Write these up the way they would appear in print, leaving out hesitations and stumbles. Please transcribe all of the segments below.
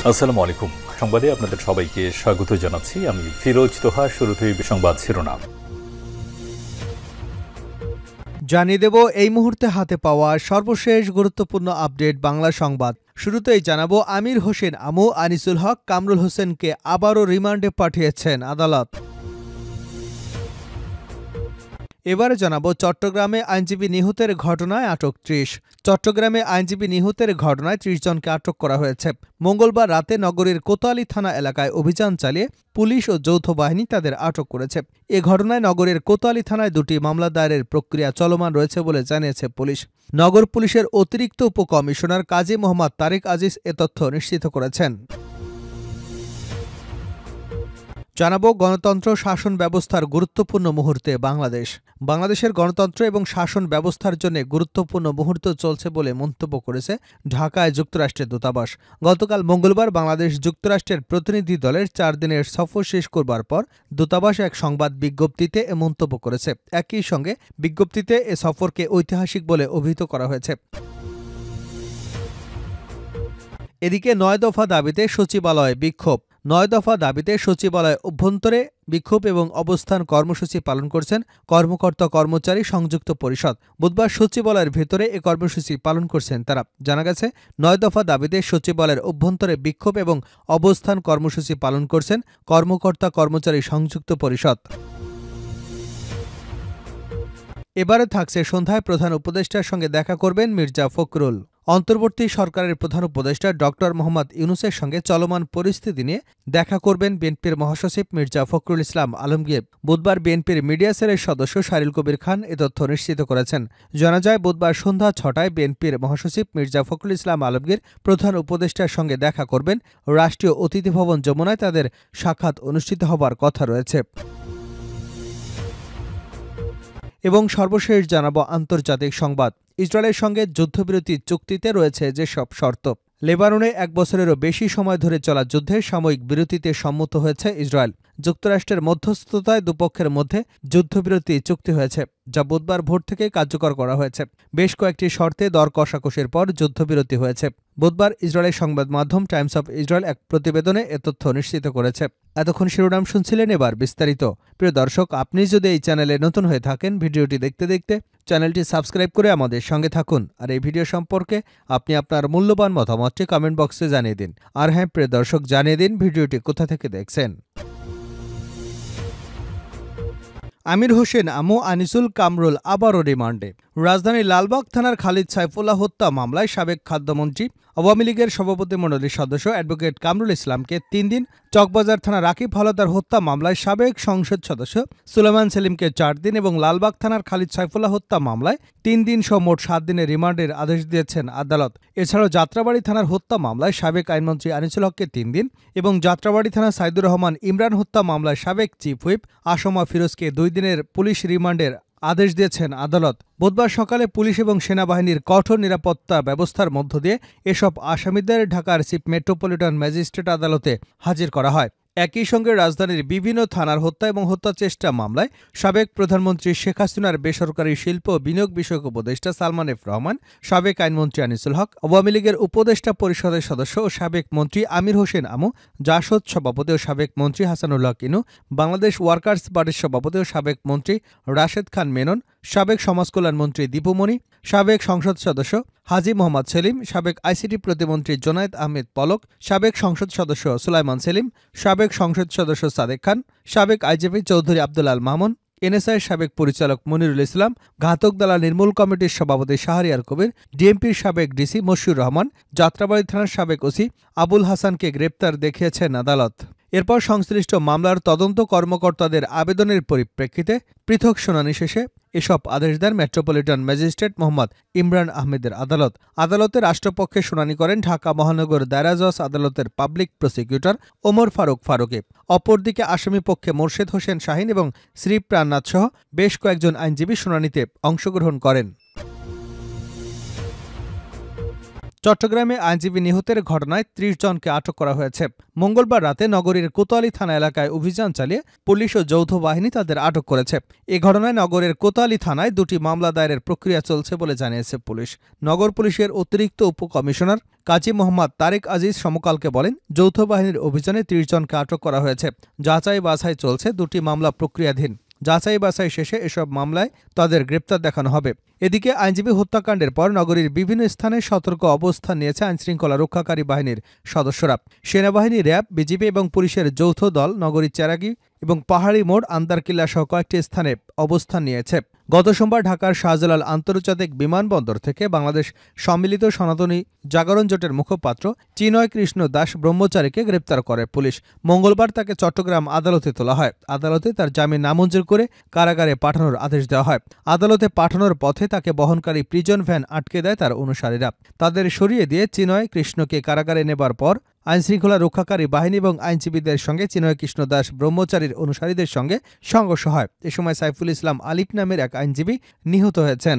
আসসালামু আলাইকুম। সংবাদে আপনাদের সবাইকে স্বাগত জানাচ্ছি। আমি ফিরোজ তোহা। শুরুতেই সংবাদ শিরোনাম জানিয়ে দেব এই মুহূর্তে হাতে পাওয়া সর্বশেষ গুরুত্বপূর্ণ আপডেট বাংলা সংবাদ। শুরুতেই জানাবো আমির হোসেন আমু আনিসুল হক কামরুল হোসেনকে আবারও রিমান্ডে পাঠিয়েছেন আদালত। এবারে জানাবো চট্টগ্রামে আইনজীবী নিহতের ঘটনায় আটক ৩০। চট্টগ্রামে আইনজীবী নিহতের ঘটনায় ৩০ জনকে আটক করা হয়েছে। মঙ্গলবার রাতে নগরীর কোতোয়ালি থানা এলাকায় অভিযান চালিয়ে পুলিশ ও যৌথ বাহিনী তাদের আটক করেছে। এ ঘটনায় নগরের কোতোয়ালি থানায় দুটি মামলা দায়েরের প্রক্রিয়া চলমান রয়েছে বলে জানিয়েছে পুলিশ। নগর পুলিশের অতিরিক্ত উপকমিশনার কাজী মোহাম্মদ তারিক আজিজ এ তথ্য নিশ্চিত করেছেন। জানাবো গণতন্ত্র শাসন ব্যবস্থার গুরুত্বপূর্ণ মুহূর্তে বাংলাদেশের গণতন্ত্র এবং শাসন ব্যবস্থার জন্য গুরুত্বপূর্ণ মুহূর্ত চলছে বলে মন্তব্য করেছে ঢাকায় যুক্তরাষ্ট্রের দূতাবাস। গতকাল মঙ্গলবার বাংলাদেশ যুক্তরাষ্ট্রের প্রতিনিধি দলের ৪ দিনের সফর শেষ করবার পর দূতাবাস এক সংবাদ বিজ্ঞপ্তিতে এ মন্তব্য করেছে। একই সঙ্গে বিজ্ঞপ্তিতে এ সফরকে ঐতিহাসিক বলে অভিহিত করা হয়েছে। এদিকে ৯ দফা দাবিতে সচিবালয়ে বিক্ষোভ। ৯ দফা দাবিতে সচিবালয় অভ্যন্তরে বিক্ষোভ এবং অবস্থান কর্মসূচি পালন করছেন কর্মকর্তা কর্মচারী সংযুক্ত পরিষদ। বুধবার সচিবালয়ের ভেতরে এ কর্মসূচি পালন করছেন তারা। জানা গেছে ৯ দফা দাবিতে সচিবালয়ের অভ্যন্তরে বিক্ষোভ এবং অবস্থান কর্মসূচি পালন করছেন কর্মকর্তা কর্মচারী সংযুক্ত পরিষদ। এবারে থাকছে সন্ধ্যায় প্রধান উপদেষ্টার সঙ্গে দেখা করবেন মির্জা ফখরুল। অন্তর্বর্তী সরকারের প্রধান উপদেষ্টা ডক্টর মোহাম্মদ ইউনূসের সঙ্গে চলমান পরিস্থিতি নিয়ে দেখা করবেন বিএনপির মহাসচিব মির্জা ফখরুল ইসলাম আলমগীর। বুধবার বিএনপির মিডিয়া সেলের সদস্য শাহরিল কবির খান এ তথ্য নিশ্চিত করেছেন। জানা যায় বুধবার সন্ধ্যা ৬টায় বিএনপির মহাসচিব মির্জা ফখরুল ইসলাম আলমগীর প্রধান উপদেষ্টার সঙ্গে দেখা করবেন। রাষ্ট্রীয় অতিথি ভবন যমুনায় তাদের সাক্ষাৎ অনুষ্ঠিত হবার কথা রয়েছে। এবং সর্বশেষ জানাবো আন্তর্জাতিক সংবাদ। ইসরায়েলের সঙ্গে যুদ্ধবিরতি চুক্তিতে রয়েছে যেসব শর্ত। লেবাননে ১ বছরেরও বেশি সময় ধরে চলা যুদ্ধে সাময়িক বিরতিতে সম্মত হয়েছে ইসরায়েল। যুক্তরাষ্ট্রের মধ্যস্থতায় দুপক্ষের মধ্যে যুদ্ধবিরতি চুক্তি হয়েছে, যা বুধবার ভোর থেকে কার্যকর করা হয়েছে। বেশ কয়েকটি শর্তে দর কষাকষির পর যুদ্ধবিরতি হয়েছে। বুধবার ইসরায়েলের সংবাদ মাধ্যম টাইমস অফ ইসরায়েল এক প্রতিবেদনে এ তথ্য নিশ্চিত করেছে। এতক্ষণ শিরোনাম শুনছিলেন, এবার বিস্তারিত। প্রিয় দর্শক, আপনি যদি এই চ্যানেলে নতুন হয়ে থাকেন, ভিডিওটি দেখতে দেখতে চ্যানেলটি সাবস্ক্রাইব করে আমাদের সঙ্গে থাকুন। আর এই ভিডিও সম্পর্কে আপনি আপনার মূল্যবান মতামতটি কমেন্ট বক্সে জানিয়ে দিন। আর হ্যাঁ প্রিয় দর্শক, জানিয়ে দিন ভিডিওটি কোথা থেকে দেখছেন। আমির হোসেন আমু আনিসুল কামরুল আবারও রিমান্ডে। রাজধানীর লালবাগ থানার খালিদ সাইফুল্লাহ হত্যা মামলায় সাবেক খাদ্যমন্ত্রী, আওয়ামী লীগের সভাপতিমণ্ডলীর সদস্য অ্যাডভোকেট কামরুল ইসলামকে ৩ দিন, চকবাজার থানা রাকিব হাওলাদার হত্যা মামলায় সাবেক সংসদ সদস্য সুলেমান সেলিমকে ৪ দিন এবং লালবাগ থানার খালিদ সাইফুল্লাহ হত্যা মামলায় ৩ দিন সহ মোট ৭ দিনের রিমান্ডের আদেশ দিয়েছেন আদালত। এছাড়াও যাত্রাবাড়ী থানার হত্যা মামলায় সাবেক আইনমন্ত্রী আনিসুল হককে ৩ দিন এবং যাত্রাবাড়ী থানা সাইদুর রহমান ইমরান হত্যা মামলায় সাবেক চিফ হুইপ আসমা ফিরোজকে 2 দিনের পুলিশ রিমান্ডের আদেশ দিয়েছেন আদালত। বুধবার সকালে পুলিশ এবং সেনাবাহিনীর কঠোর নিরাপত্তা ব্যবস্থার মধ্য দিয়ে এসব আসামিদের ঢাকার চিফ মেট্রোপলিটন ম্যাজিস্ট্রেট আদালতে হাজির করা হয়। একই সঙ্গে রাজধানীর বিভিন্ন থানার হত্যা এবং হত্যা চেষ্টা মামলায় সাবেক প্রধানমন্ত্রী শেখ হাসিনার বেসরকারি শিল্প ও বিনিয়োগ বিষয়ক উপদেষ্টা সালমান এফ রহমান, সাবেক আইনমন্ত্রী আনিসুল হক, আওয়ামী লীগের উপদেষ্টা পরিষদের সদস্য ও সাবেক মন্ত্রী আমির হোসেন আমু, জাসদ সভাপতি ও সাবেক মন্ত্রী হাসানুল্লাহ কিনু, বাংলাদেশ ওয়ার্কার্স পার্টির সভাপতি ও সাবেক মন্ত্রী রাশেদ খান মেনন, সাবেক সমাজকল্যাণ মন্ত্রী দীপুমণি, সাবেক সংসদ সদস্য হাজী মোহাম্মদ সেলিম, সাবেক আইসিটি প্রতিমন্ত্রী জোনায়েদ আহমেদ পলক, সাবেক সংসদ সদস্য সুলাইমান সেলিম, সাবেক সংসদ সদস্য সাদেক খান, সাবেক আইজিপি চৌধুরী আব্দুল আল মামুন, এনএসআই সাবেক পরিচালক মনিরুল ইসলাম, ঘাতক দালাল নির্মূল কমিটির সভাপতি শাহরিয়ার কবির, ডিএমপির সাবেক ডিসি মশিউর রহমান, যাত্রাবাড়ী থানার সাবেক ওসি আবুল হাসানকে গ্রেপ্তার দেখিয়েছেন আদালত। এরপর সংশ্লিষ্ট মামলার তদন্ত কর্মকর্তাদের আবেদনের পরিপ্রেক্ষিতে পৃথক শুনানি শেষে এসব আদেশ দেন মেট্রোপলিটন ম্যাজিস্ট্রেট মোহাম্মদ ইমরান আহমেদের আদালত। আদালতে রাষ্ট্রপক্ষে শুনানি করেন ঢাকা মহানগর দায়রা জজ আদালতের পাবলিক প্রসিকিউটর ওমর ফারুক ফারুকে। অপরদিকে আসামিপক্ষে মোর্শেদ হোসেন শাহিন এবং শ্রী প্রাণনাথ সহ বেশ কয়েকজন আইনজীবী শুনানিতে অংশগ্রহণ করেন। চট্টগ্রামে আইনজীবী নিহতের ঘটনায় ৩০ জনকে আটক করা হয়েছে। মঙ্গলবার রাতে নগরীর কোতোয়ালি থানা এলাকায় অভিযান চালিয়ে পুলিশ ও যৌথ বাহিনী তাদের আটক করেছে। এ ঘটনায় নগরের কোতোয়ালি থানায় ২টি মামলা দায়েরের প্রক্রিয়া চলছে বলে জানিয়েছে পুলিশ। নগর পুলিশের অতিরিক্ত উপকমিশনার কাজী মোহাম্মদ তারেক আজিজ সমকালকে বলেন, যৌথ বাহিনীর অভিযানে ৩০ জনকে আটক করা হয়েছে। যাচাই বাছাই চলছে, ২টি মামলা প্রক্রিয়াধীন। যাচাই বাছাই শেষে এসব মামলায় তাদের গ্রেপ্তার দেখানো হবে। এদিকে আইনজীবী হত্যাকাণ্ডের পর নগরীর বিভিন্ন স্থানে সতর্ক অবস্থান নিয়েছে আইনশৃঙ্খলা রক্ষাকারী বাহিনীর সদস্যরা। সেনাবাহিনী, র্যাব, বিজিবি এবং পুলিশের যৌথ দল নগরীর চেরাগি এবং পাহাড়ি মোড়, আন্দারকিল্লা সহ কয়েকটি স্থানে অবস্থান নিয়েছে। গত সোমবার ঢাকার শাহজালাল আন্তর্জাতিক বিমানবন্দর থেকে বাংলাদেশ সম্মিলিত সনাতনী জাগরণ জোটের মুখপাত্র চিনয় কৃষ্ণ দাস ব্রহ্মচারীকে গ্রেপ্তার করে পুলিশ। মঙ্গলবার তাকে চট্টগ্রাম আদালতে তোলা হয়। আদালতে তার জামিন নামঞ্জুর করে কারাগারে পাঠানোর আদেশ দেওয়া হয়। আদালতে পাঠানোর পথে তাকে বহনকারী প্রিজন ভ্যান আটকে দেয় তার অনুসারীরা। তাদের সরিয়ে দিয়ে চিনয় কৃষ্ণকে কারাগারে নেবার পর আইনশৃঙ্খলা রক্ষাকারী বাহিনী এবং আইনজীবীদের সঙ্গে চিনয় কৃষ্ণ দাস ব্রহ্মচারীর অনুসারীদের সঙ্গে সংঘর্ষ হয়। এ সময় সাইফুল ইসলাম আলিফ নামের এক আইনজীবী নিহত হয়েছেন।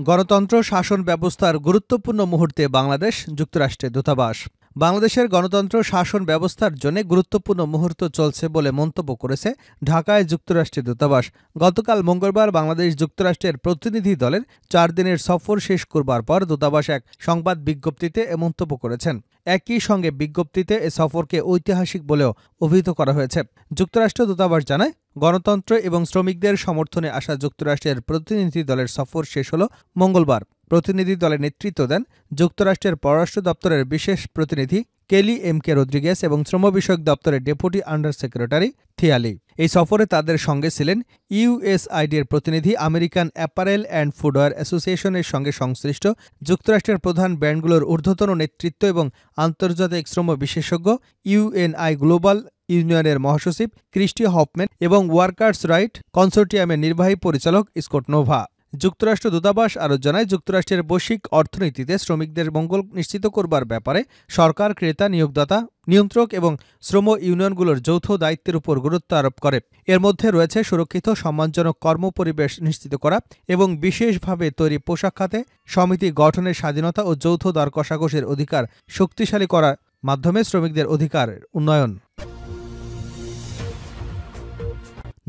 গণতন্ত্র শাসন ব্যবস্থার গুরুত্বপূর্ণ মুহূর্তে বাংলাদেশ যুক্তরাষ্ট্রে দূতাবাস। বাংলাদেশের গণতন্ত্র শাসন ব্যবস্থার জন্য গুরুত্বপূর্ণ মুহূর্ত চলছে বলে মন্তব্য করেছে ঢাকায় যুক্তরাষ্ট্রের দূতাবাস। গতকাল মঙ্গলবার বাংলাদেশ যুক্তরাষ্ট্রের প্রতিনিধি দলের ৪ দিনের সফর শেষ করবার পর দূতাবাস এক সংবাদ বিজ্ঞপ্তিতে এ মন্তব্য করেছেন। একই সঙ্গে বিজ্ঞপ্তিতে এ সফরকে ঐতিহাসিক বলেও অভিহিত করা হয়েছে। যুক্তরাষ্ট্র দূতাবাস জানায়, গণতন্ত্র এবং শ্রমিকদের সমর্থনে আসা যুক্তরাষ্ট্রের প্রতিনিধি দলের সফর শেষ হল মঙ্গলবার। প্রতিনিধি দলের নেতৃত্ব দেন যুক্তরাষ্ট্রের পররাষ্ট্র দপ্তরের বিশেষ প্রতিনিধি কেলি এম.কে. রদ্রিগেস এবং শ্রম বিষয়ক দপ্তরের ডেপুটি আন্ডার সেক্রেটারি থিয়ালি। এই সফরে তাদের সঙ্গে ছিলেন ইউএসআইডির প্রতিনিধি, আমেরিকান অ্যাপারেল অ্যান্ড ফুটওয়্যার অ্যাসোসিয়েশনের সঙ্গে সংশ্লিষ্ট যুক্তরাষ্ট্রের প্রধান ব্র্যান্ডগুলোর ঊর্ধ্বতন নেতৃত্ব এবং আন্তর্জাতিক শ্রম বিশেষজ্ঞ, ইউএনআই গ্লোবাল ইউনিয়নের মহাসচিব ক্রিস্টি হফম্যান এবং ওয়ার্কার্স রাইট কনসোর্টিয়ামের নির্বাহী পরিচালক স্কট নোভা। যুক্তরাষ্ট্র দূতাবাস আরও জানায়, যুক্তরাষ্ট্রের বৈশ্বিক অর্থনীতিতে শ্রমিকদের মঙ্গল নিশ্চিত করবার ব্যাপারে সরকার ক্রেতা, নিয়োগদাতা, নিয়ন্ত্রক এবং শ্রম ইউনিয়নগুলোর যৌথ দায়িত্বের উপর গুরুত্ব আরোপ করে। এর মধ্যে রয়েছে সুরক্ষিত, সম্মানজনক কর্মপরিবেশ নিশ্চিত করা এবং বিশেষভাবে তৈরি পোশাক খাতে সমিতি গঠনের স্বাধীনতা ও যৌথ দর কষাকষির অধিকার শক্তিশালী করার মাধ্যমে শ্রমিকদের অধিকার উন্নয়ন।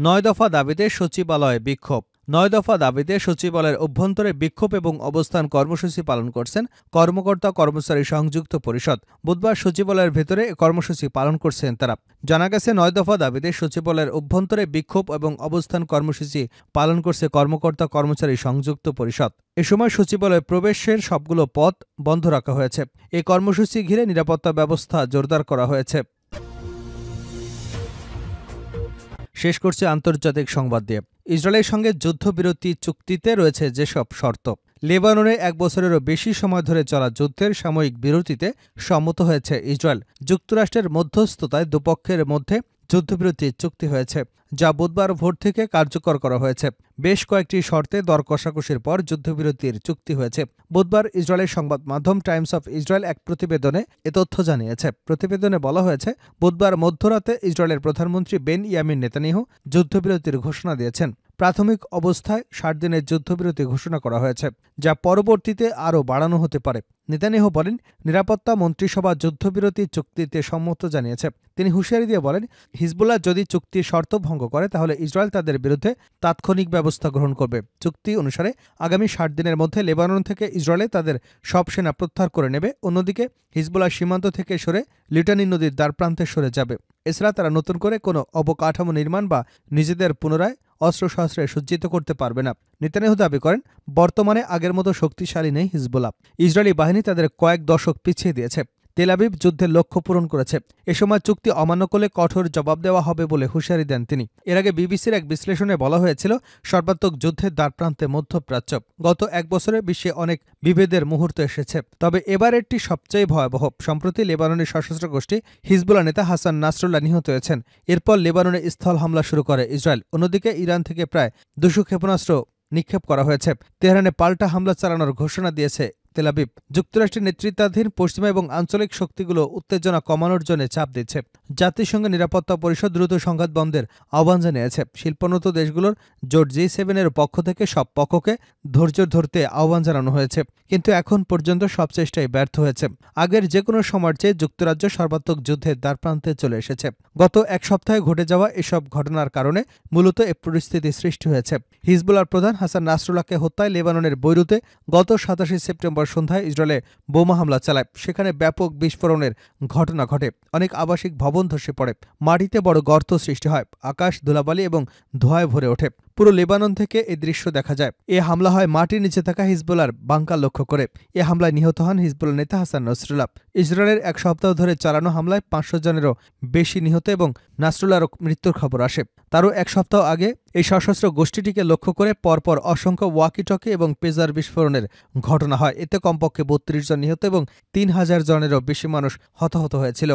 ৯ দফা দাবিতে সচিবালয়ে বিক্ষোভ। ৯ দফা দাবিতে সচিবালয়ের অভ্যন্তরে বিক্ষোভ এবং অবস্থান কর্মসূচি পালন করছেন কর্মকর্তা কর্মচারী সংযুক্ত পরিষদ। বুধবার সচিবালয়ের ভেতরে কর্মসূচি পালন করছেন তারা। জানা গেছে, ৯ দফা দাবিতে সচিবালয়ের অভ্যন্তরে বিক্ষোভ এবং অবস্থান কর্মসূচি পালন করছে কর্মকর্তা কর্মচারী সংযুক্ত পরিষদ। এ সময় সচিবালয়ে প্রবেশের সবগুলো পথ বন্ধ রাখা হয়েছে। এই কর্মসূচি ঘিরে নিরাপত্তা ব্যবস্থা জোরদার করা হয়েছে। শেষ করছে আন্তর্জাতিক সংবাদ দিয়ে। ইসরায়েলের সঙ্গে যুদ্ধবিরতি চুক্তিতে রয়েছে যেসব শর্ত। লেবাননে ১ বছরেরও বেশি সময় ধরে চলা যুদ্ধের সাময়িক বিরতিতে সম্মত হয়েছে ইসরায়েল। যুক্তরাষ্ট্রের মধ্যস্থতায় দুপক্ষের মধ্যে যুদ্ধবিরতি চুক্তি হয়েছে, যা বুধবার ভোর থেকে কার্যকর করা হয়েছে। বেশ কয়েকটি শর্তে দর কষাকষির পর যুদ্ধবিরতির চুক্তি হয়েছে। বুধবার ইসরায়েলের সংবাদ মাধ্যম টাইমস অফ ইসরায়েল এক প্রতিবেদনে এ তথ্য জানিয়েছে। প্রতিবেদনে বলা হয়েছে, বুধবার মধ্যরাতে ইসরায়েলের প্রধানমন্ত্রী বেনইয়ামিন নেতানিয়াহু যুদ্ধবিরতির ঘোষণা দিয়েছেন। প্রাথমিক অবস্থায় ৬০ দিনের যুদ্ধবিরতি ঘোষণা করা হয়েছে, যা পরবর্তীতে আরও বাড়ানো হতে পারে। নেতানিয়াহু বলেন, নিরাপত্তা মন্ত্রিসভা যুদ্ধবিরতি চুক্তিতে সম্মত জানিয়েছে। তিনি হুঁশিয়ারি দিয়ে বলেন, হিজবুল্লাহ যদি চুক্তির শর্ত ভঙ্গ করে তাহলে ইসরায়েল তাদের বিরুদ্ধে তাৎক্ষণিক ব্যবস্থা গ্রহণ করবে। চুক্তি অনুসারে আগামী ৬০ দিনের মধ্যে লেবানন থেকে ইসরায়েলে তাদের সব সেনা প্রত্যাহার করে নেবে। অন্যদিকে হিজবুল্লাহ সীমান্ত থেকে সরে লিটানি নদীর দ্বারপ্রান্তে সরে যাবে। এছাড়া তারা নতুন করে কোনো অবকাঠামো নির্মাণ বা নিজেদের পুনরায় অস্ত্রশস্ত্রে সজ্জিত করতে পারবে না। নেতানিয়াহু দাবি করেন, বর্তমানে আগের মতো শক্তিশালী নেই হিজবুল্লাহ। ইসরায়েলি বাহিনী তাদের কয়েক দশক পিছিয়ে দিয়েছে। তেল আবিব যুদ্ধের লক্ষ্য পূরণ করেছে। এ সময় চুক্তি অমান্য করলে কঠোর জবাব দেওয়া হবে বলে হুঁশিয়ারি দেন তিনি। এর আগে বিবিসির এক বিশ্লেষণে বলা হয়েছিল, সর্বাত্মক যুদ্ধের দ্বারপ্রান্তে মধ্যপ্রাচ্য। গত ১ বছরে বিশ্বে অনেক বিভেদের মুহূর্ত এসেছে, তবে এবারেরটি সবচেয়ে ভয়াবহ। সম্প্রতি লেবাননের সশস্ত্র গোষ্ঠী হিজবুল্লাহ নেতা হাসান নাসরুল্লাহ নিহত হয়েছেন। এরপর লেবাননে স্থল হামলা শুরু করে ইসরায়েল। অন্যদিকে ইরান থেকে প্রায় ২০০ ক্ষেপণাস্ত্র নিক্ষেপ করা হয়েছে। তেহরানে পাল্টা হামলা চালানোর ঘোষণা দিয়েছে তেলাবিব যুক্তরাষ্ট্রের নেতৃত্বাধীন পশ্চিমা এবং আঞ্চলিক শক্তিগুলো উত্তেজনা কমানোর জন্য চাপ দিচ্ছে। জাতিসংঘের নিরাপত্তা পরিষদ দ্রুত সংঘাত বন্ধের আহ্বান জানিয়েছে। শিল্পোন্নত দেশগুলোর জোট G7 এর পক্ষ থেকে সব পক্ষকে ধৈর্য ধরতে আহ্বান জানানো হয়েছে, কিন্তু এখন পর্যন্ত সব চেষ্টাই ব্যর্থ হয়েছে। আগের যে কোনো সময়ের চেয়ে যুক্তরাজ্য সর্বাত্মক যুদ্ধের দ্বারপ্রান্তে চলে এসেছে। গত এক সপ্তাহে ঘটে যাওয়া এসব ঘটনার কারণে মূলত এ পরিস্থিতি সৃষ্টি হয়েছে। হিজবুল্লাহর প্রধান হাসান নাসরুল্লাহকে হত্যায় লেবাননের বৈরুতে গত 27 সেপ্টেম্বর সন্ধ্যায় ইসরায়েলে বোমা হামলা চালায়। সেখানে ব্যাপক বিস্ফোরণের ঘটনা ঘটে, অনেক আবাসিক ভবন ধসে পড়ে, মাটিতে বড় গর্ত সৃষ্টি হয়, আকাশ ধুলাবালি এবং ধোঁয়ায় ভরে ওঠে। পুরো লেবানন থেকে এই দৃশ্য দেখা যায়। এ হামলা হয় মাটির নিচে থাকা হিজবুল্লাহর বাংকার লক্ষ্য করে। এ হামলায় নিহত হন হিজবুল্লাহ নেতা হাসান নাসরুল্লাহ। ইসরায়েলের এক সপ্তাহ ধরে চালানো হামলায় 500 জনেরও বেশি নিহত এবং নাসরুল্লাহর মৃত্যুর খবর আসে। তারও এক সপ্তাহ আগে এই সশস্ত্র গোষ্ঠীটিকে লক্ষ্য করে পরপর অসংখ্য ওয়াকিটকি এবং পেজার বিস্ফোরণের ঘটনা হয়। এতে কমপক্ষে 32 জন নিহত এবং 3000 জনেরও বেশি মানুষ হতাহত হয়েছিল।